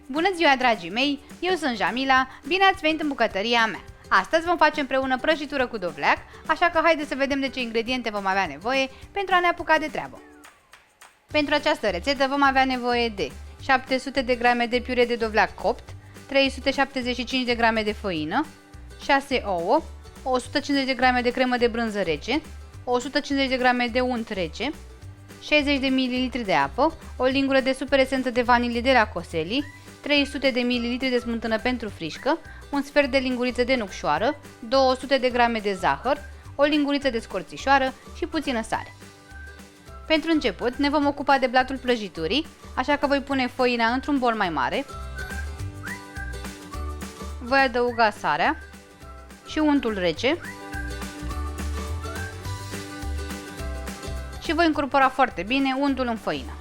Bună ziua, dragii mei! Eu sunt Jamila, bine ați venit în bucătăria mea! Astăzi vom face împreună prăjitură cu dovleac, așa că haideți să vedem de ce ingrediente vom avea nevoie pentru a ne apuca de treabă. Pentru această rețetă vom avea nevoie de 700 de grame de piure de dovleac copt, 375 de grame de făină, 6 ouă, 150 de grame de cremă de brânză rece, 150 de grame de unt rece, 60 de ml de apă, o lingură de super esență de vanilie de la Coseli, 300 de ml de smântână pentru frișcă, un sfert de linguriță de nucșoară, 200 de grame de zahăr, o linguriță de scorțișoară și puțină sare. Pentru început ne vom ocupa de blatul prăjiturii, așa că voi pune făina într-un bol mai mare, voi adăuga sarea și untul rece și voi incorpora foarte bine untul în făină.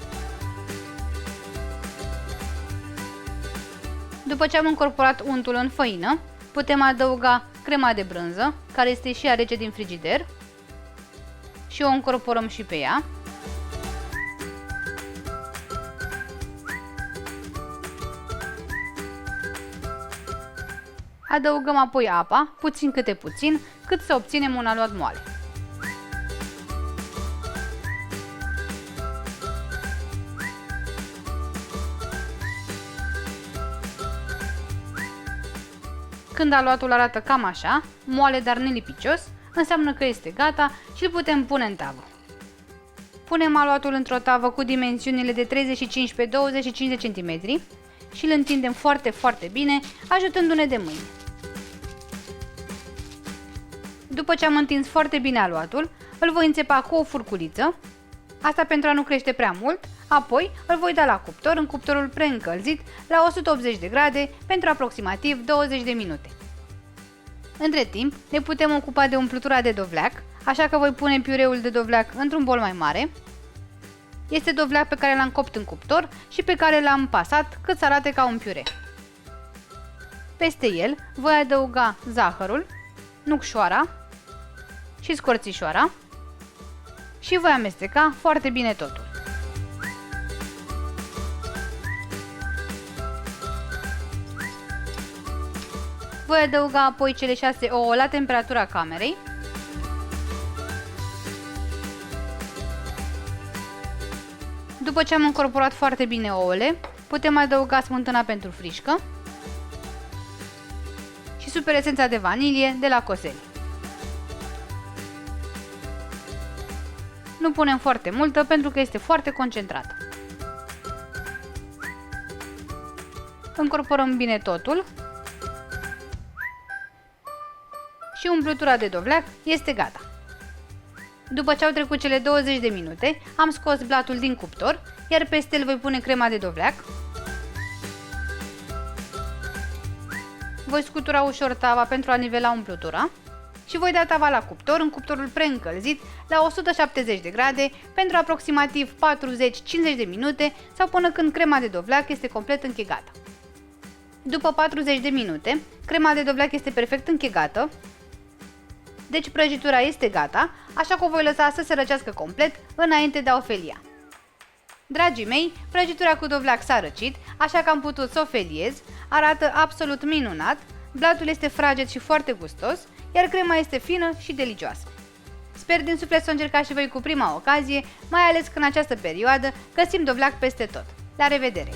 După ce am incorporat untul în făină, putem adăuga crema de brânză, care este și ea rece din frigider, și o incorporăm și pe ea. Adăugăm apoi apa, puțin câte puțin, cât să obținem un aluat moale. Când aluatul arată cam așa, moale dar nelipicios, înseamnă că este gata și îl putem pune în tavă. Punem aluatul într-o tavă cu dimensiunile de 35 x 25 de cm și îl întindem foarte bine, ajutându-ne de mâini. După ce am întins foarte bine aluatul, îl voi înțepa cu o furculiță, asta pentru a nu crește prea mult, apoi îl voi da la cuptor în cuptorul preîncălzit la 180 de grade pentru aproximativ 20 de minute. Între timp ne putem ocupa de umplutura de dovleac, așa că voi pune piureul de dovleac într-un bol mai mare. Este dovleac pe care l-am copt în cuptor și pe care l-am pasat cât să arate ca un piure. Peste el voi adăuga zahărul, nucșoara și scorțișoara și voi amesteca foarte bine totul. Voi adăuga apoi cele 6 ouă la temperatura camerei. După ce am incorporat foarte bine ouăle, putem adăuga smântâna pentru frișcă și super esența de vanilie de la Coseli. Nu punem foarte multă pentru că este foarte concentrată. Incorporăm bine totul și umplutura de dovleac este gata. După ce au trecut cele 20 de minute, am scos blatul din cuptor, iar peste el voi pune crema de dovleac. Voi scutura ușor tava pentru a nivela umplutura și voi da tava la cuptor în cuptorul preîncălzit la 170 de grade pentru aproximativ 40-50 de minute sau până când crema de dovleac este complet închegată. După 40 de minute, crema de dovleac este perfect închegată, deci prăjitura este gata, așa că o voi lăsa să se răcească complet înainte de a o felia. Dragii mei, prăjitura cu dovleac s-a răcit, așa că am putut să o feliez, arată absolut minunat, blatul este fraged și foarte gustos, iar crema este fină și delicioasă. Sper din suflet să o încercați și voi cu prima ocazie, mai ales că în această perioadă găsim dovleac peste tot. La revedere!